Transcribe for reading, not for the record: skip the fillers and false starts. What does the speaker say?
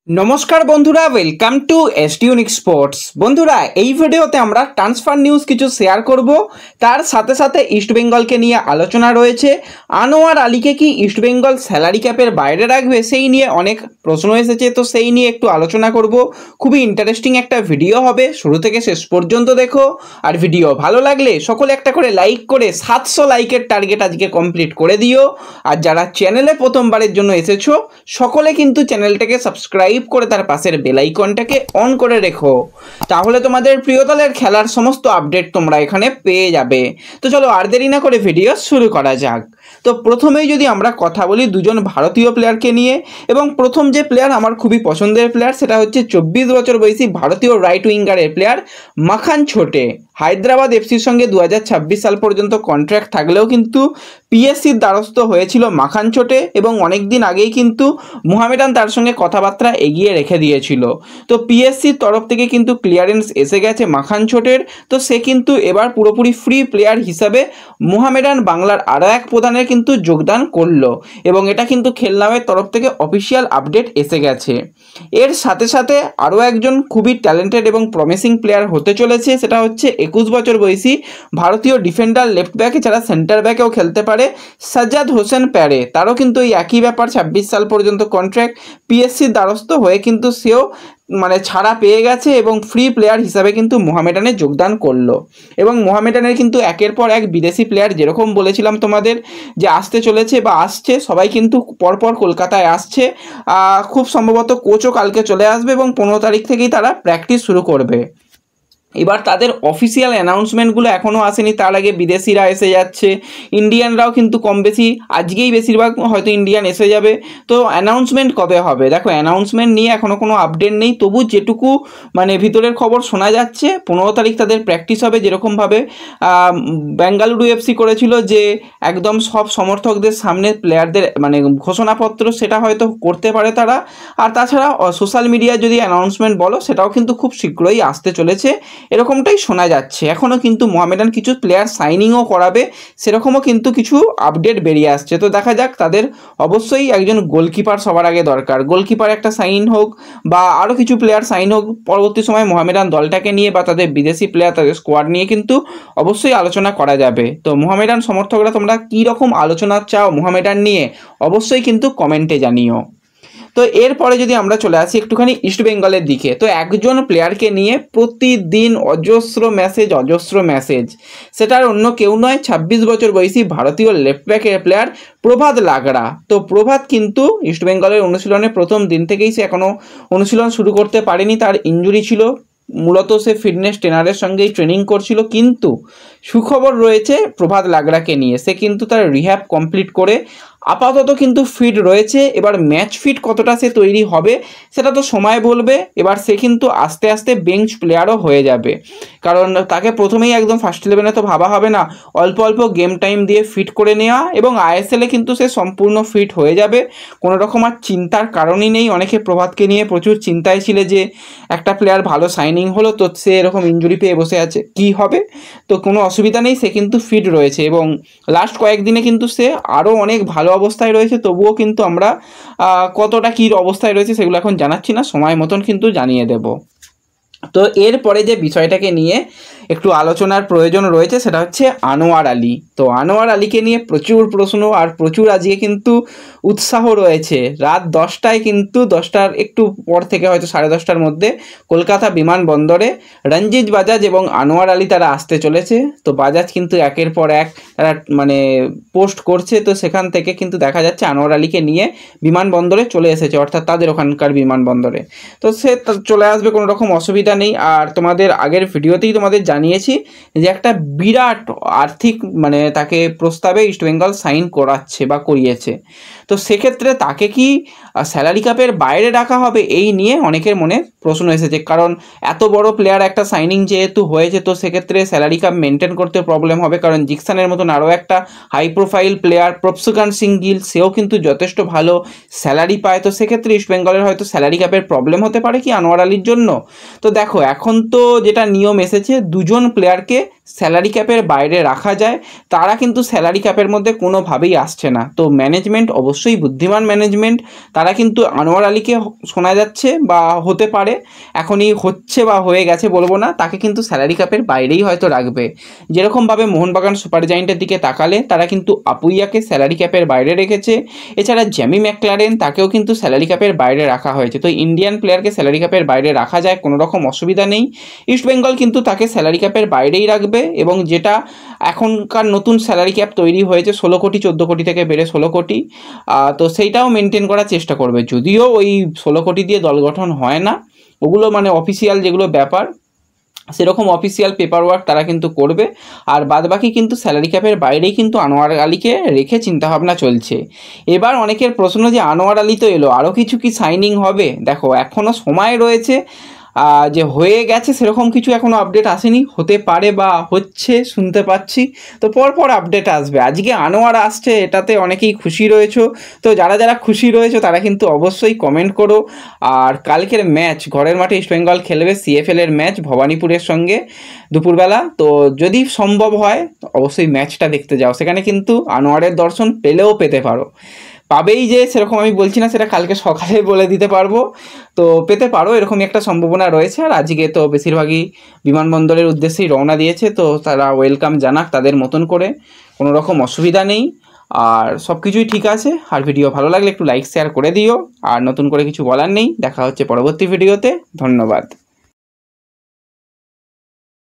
নমস্কার বন্ধুরা, welcome to এসটিউনিক sports. বন্ধুরা, এই ভিডিওতে আমরা ট্রান্সফার নিউজ কিছু শেয়ার করব। তার সাথে সাথে ইস্টবেঙ্গলকে নিয়ে আলোচনা রয়েছে। আনোয়ার আলীকে কি ইস্টবেঙ্গল স্যালারি ক্যাপের বাইরে রাখবে, সেই নিয়ে অনেক প্রশ্ন এসেছে, তো সেই নিয়ে একটু আলোচনা করব। খুবই ইন্টারেস্টিং একটা ভিডিও হবে, শুরু থেকে শেষ পর্যন্ত দেখো। আর ভিডিও ভালো লাগলে সকলে একটা করে লাইক করে 700 লাইকের টার্গেট আজকে কমপ্লিট করে দিও। আর যারা চ্যানেলে প্রথমবারের জন্য এসেছো সকলে কিন্তু চ্যানেলটাকে সাবস্ক্রাইব করে তার পাশের বেল আইকনটাকে অন করে রেখো, তাহলে তোমাদের প্রিয় দলের খেলার সমস্ত আপডেট তোমরা এখানে পেয়ে যাবে। তো চলো আর দেরি না করে ভিডিও শুরু করা যাক। তো প্রথমেই যদি আমরা কথা বলি দুজন ভারতীয় প্লেয়ারকে নিয়ে, এবং প্রথম যে প্লেয়ার আমার খুবই পছন্দের প্লেয়ার সেটা হচ্ছে 24 বছর বয়সী ভারতীয় রাইট উইঙ্গারের প্লেয়ার মাখান ছোটে। হায়দ্রাবাদ এফসির সঙ্গে 2026 সাল পর্যন্ত কন্ট্রাক্ট থাকলেও কিন্তু পিএসসির দ্বারস্থ হয়েছিল মাখান ছোটে, এবং অনেক দিন আগেই কিন্তু মোহামেডান তার সঙ্গে কথাবার্তা এগিয়ে রেখে দিয়েছিল। তো পিএসসির তরফ থেকে কিন্তু ক্লিয়ারেন্স এসে গেছে মাখান ছোটের। তো সে কিন্তু এবার পুরোপুরি ফ্রি প্লেয়ার হিসাবে মোহামেডান বাংলার আরও এক প্রধানের কিন্তু যোগদান করলো, এবং এটা কিন্তু খেলনামের তরফ থেকে অফিসিয়াল আপডেট এসে গেছে। এর সাথে সাথে আরও একজন খুবই ট্যালেন্টেড এবং প্রমিসিং প্লেয়ার হতে চলেছে, সেটা হচ্ছে 21 বছর বয়সী ভারতীয় ডিফেন্ডার লেফট ব্যাক, এছাড়া সেন্টার ব্যাকেও খেলতে পারে সাজ্জাদ হোসেন প্যারে। তারও কিন্তু এই একই ব্যাপার, 26 সাল পর্যন্ত কন্ট্রাক্ট, পিএসসির দ্বারস্থ হয়ে কিন্তু সেও ছাড়া পেয়ে গেছে এবং ফ্রি প্লেয়ার হিসাবে কিন্তু মোহামেডানে যোগদান করলো। এবং মোহামেডানের কিন্তু একের পর এক বিদেশি প্লেয়ার, যেরকম বলেছিলাম তোমাদের যে আসতে চলেছে বা আসছে, সবাই কিন্তু পরপর কলকাতায় আসছে। খুব সম্ভবত কোচও কালকে চলে আসবে এবং 15 তারিখ থেকেই তারা প্র্যাকটিস শুরু করবে। এবার তাদের অফিসিয়াল অ্যানাউন্সমেন্টগুলো এখনও আসেনি, তার আগে বিদেশিরা এসে যাচ্ছে, ইন্ডিয়ানরাও কিন্তু কম বেশি আজকেই বেশিরভাগ হয়তো ইন্ডিয়ান এসে যাবে। তো অ্যানাউন্সমেন্ট কবে হবে দেখো, অ্যানাউন্সমেন্ট নিয়ে এখনও কোনো আপডেট নেই, তবু যেটুকু ভিতরের খবর শোনা যাচ্ছে 15 তারিখ তাদের প্র্যাকটিস হবে। যেরকমভাবে বেঙ্গালুরু এফসি করেছিল যে একদম সব সমর্থকদের সামনে প্লেয়ারদের ঘোষণাপত্র, সেটা হয়তো করতে পারে তারা। আর তাছাড়া সোশ্যাল মিডিয়ায় যদি অ্যানাউন্সমেন্ট বলো, সেটাও কিন্তু খুব শীঘ্রই আসতে চলেছে, এরকমটাই শোনা যাচ্ছে। এখনও কিন্তু মোহামেডান কিছু প্লেয়ার সাইনিংও করাবে, সেরকমও কিন্তু কিছু আপডেট বেরিয়ে আসছে। তো দেখা যাক, তাদের অবশ্যই একজন গোলকিপার সবার আগে দরকার, গোলকিপার একটা সাইন হোক বা আরও কিছু প্লেয়ার সাইন হোক পরবর্তী সময় মোহামেডান দলটাকে নিয়ে বা তাদের বিদেশি প্লেয়ার, তাদের স্কোয়াড নিয়ে কিন্তু অবশ্যই আলোচনা করা যাবে। তো মোহামেডান সমর্থকরা তোমরা কী রকম আলোচনা চাও মোহামেডান নিয়ে, অবশ্যই কিন্তু কমেন্টে জানিও। তো এরপরে যদি আমরা চলে আসি একটুখানি ইস্টবেঙ্গলের দিকে, তো একজন প্লেয়ারকে নিয়ে প্রতিদিন অজস্র মেসেজ, সেটার অন্য কেউ নয় 26 বছর বয়সী ভারতীয় লেফট ব্যাকের প্লেয়ার প্রভাত লাগড়া। তো প্রভাত কিন্তু ইস্টবেঙ্গলের অনুশীলনের প্রথম দিন থেকেই সে এখনও অনুশীলন শুরু করতে পারেনি, তার ইনজুরি ছিল, মূলত সে ফিটনেস ট্রেনারের সঙ্গেই ট্রেনিং করছিল। কিন্তু সুখবর রয়েছে প্রভাত লাগড়াকে নিয়ে, সে কিন্তু তার রিহ্যাব কমপ্লিট করে আপাতত কিন্তু ফিট রয়েছে। এবার ম্যাচ ফিট কতটা সে তৈরি হবে সেটা তো সময় বলবে। এবার সে কিন্তু আস্তে আস্তে বেঞ্চ প্লেয়ারও হয়ে যাবে, কারণ তাকে প্রথমেই একদম ফার্স্ট ইলেভেনে তো ভাবা হবে না, অল্প অল্প গেম টাইম দিয়ে ফিট করে নেওয়া, এবং আইএসএলে কিন্তু সে সম্পূর্ণ ফিট হয়ে যাবে, কোনো রকম আর চিন্তার কারণই নেই। অনেকে প্রভাতকে নিয়ে প্রচুর চিন্তায় ছিল যে একটা প্লেয়ার ভালো সাইনিং হলো, তো সে এরকম ইনজুরি পেয়ে বসে আছে, কি হবে? তো কোনো অসুবিধা নেই, সে কিন্তু ফিট রয়েছে এবং লাস্ট কয়েকদিনে কিন্তু সে আরও অনেক ভালো অবস্থায় রয়েছে। তবুও কিন্তু আমরা কতটা কী অবস্থায় রয়েছে সেগুলো এখন জানাচ্ছি না, সময় মতন কিন্তু জানিয়ে দেব। তো এরপরে যে বিষয়টাকে নিয়ে একটু আলোচনার প্রয়োজন রয়েছে সেটা হচ্ছে আনোয়ার আলী। তো আনোয়ার আলীকে নিয়ে প্রচুর প্রশ্ন আর প্রচুর আজকে কিন্তু উৎসাহ রয়েছে। রাত 10টায় কিন্তু 10টার একটু পর থেকে হয়তো 10:30টার মধ্যে কলকাতা বিমানবন্দরে রঞ্জিত বাজাজ এবং আনোয়ার আলী তারা আসতে চলেছে। তো বাজাজ কিন্তু একের পর এক তারা পোস্ট করছে, তো সেখান থেকে কিন্তু দেখা যাচ্ছে আনোয়ার আলীকে নিয়ে বিমানবন্দরে চলে এসেছে, অর্থাৎ তাদের ওখানকার বিমানবন্দরে। তো সে চলে আসবে, কোনো রকম অসুবিধা নেই। আর তোমাদের আগের ভিডিওতেই তোমাদের জানিয়েছি যে একটা বিরাট আর্থিক তাকে প্রস্তাবে ইস্টবেঙ্গল সাইন করাচ্ছে বা করিয়েছে। তো সেক্ষেত্রে তাকে কি স্যালারি ক্যাপের বাইরে রাখা হবে, এই নিয়ে অনেকের মনে প্রশ্ন এসেছে, কারণ এত বড় প্লেয়ার একটা সাইনিং যেহেতু হয়েছে, তো সেক্ষেত্রে স্যালারি ক্যাপ মেনটেন করতে প্রবলেম হবে, কারণ জিকসানের মতন আরও একটা হাই প্রোফাইল প্লেয়ার প্রপসুকান সিং গিল, সেও কিন্তু যথেষ্ট ভালো স্যালারি পায়। তো সেক্ষেত্রে ইস্টবেঙ্গলের হয়তো স্যালারি ক্যাপের প্রবলেম হতে পারে কি আনোয়ার আলীর জন্য। তো দেখো, এখন তো যেটা নিয়ম এসেছে, দুজন প্লেয়ারকে স্যালারি ক্যাপের বাইরে রাখা যায়, তারা কিন্তু স্যালারি ক্যাপের মধ্যে কোনোভাবেই আসছে না। তো ম্যানেজমেন্ট অবশ্যই বুদ্ধিমান ম্যানেজমেন্ট, তারা তারা কিন্তু আনোয়ার আলীকে শোনা যাচ্ছে বা হতে পারে এখনই হচ্ছে বা হয়ে গেছে বলবো না, তাকে কিন্তু স্যালারি ক্যাপের বাইরেই হয়তো রাখবে। যেরকমভাবে মোহনবাগান সুপার জায়েন্টের দিকে তাকালে তারা কিন্তু আপুইয়াকে স্যালারি ক্যাপের বাইরে রেখেছে, এছাড়া জ্যামি ম্যাকলারেন তাকেও কিন্তু স্যালারি ক্যাপের বাইরে রাখা হয়েছে। তো ইন্ডিয়ান প্লেয়ারকে স্যালারি ক্যাপের বাইরে রাখা যায়, কোনো রকম অসুবিধা নেই। ইস্টবেঙ্গল কিন্তু তাকে স্যালারি ক্যাপের বাইরেই রাখবে, এবং যেটা এখনকার নতুন স্যালারি ক্যাপ তৈরি হয়েছে 16 কোটি 14 কোটি থেকে বেড়ে 16 কোটি, তো সেইটাও মেনটেন করার চেষ্টা করবে। যদিও ওই 16 কোটি দিয়ে দল গঠন হয় না, ওগুলো মানে অফিসিয়াল যেগুলো ব্যাপার সেরকম অফিসিয়াল পেপার ওয়ার্ক তারা কিন্তু করবে। আর বাদবাকি কিন্তু স্যালারি ক্যাপের বাইরেই কিন্তু আনোয়ার আলীকে রেখে চিন্তাভাবনা চলছে। এবার অনেকের প্রশ্ন যে আনোয়ার আলী তো এলো, আরও কিছু কি সাইনিং হবে? দেখো এখনও সময় রয়েছে, যে হয়ে গেছে সেরকম কিছু এখনও আপডেট আসেনি, হতে পারে বা হচ্ছে শুনতে পাচ্ছি, তো পরপর আপডেট আসবে। আজকে আনোয়ার আসছে এটাতে অনেকেই খুশি রয়েছো, তো যারা যারা খুশি রয়েছো তারা কিন্তু অবশ্যই কমেন্ট করো। আর কালকের ম্যাচ ঘরের মাঠে ইস্টবেঙ্গল খেলবে CFL এর ম্যাচ ভবানীপুরের সঙ্গে দুপুরবেলা, তো যদি সম্ভব হয় অবশ্যই ম্যাচটা দেখতে যাও, সেখানে কিন্তু আনোয়ারের দর্শন পেলেও পেতে পারো। পাবেই যে সেরকম আমি বলছি না, সেটা কালকে সকালে বলে দিতে পারবো, তো পেতে পারো এরকমই একটা সম্ভাবনা রয়েছে। আর আজকে তো বেশিরভাগই বিমানবন্দরের উদ্দেশ্যেই রওনা দিয়েছে, তো তারা ওয়েলকাম জানাক তাদের মতন করে, কোনো রকম অসুবিধা নেই, আর সব কিছুই ঠিক আছে। আর ভিডিও ভালো লাগলে একটু লাইক শেয়ার করে দিও, আর নতুন করে কিছু বলার নেই, দেখা হচ্ছে পরবর্তী ভিডিওতে। ধন্যবাদ।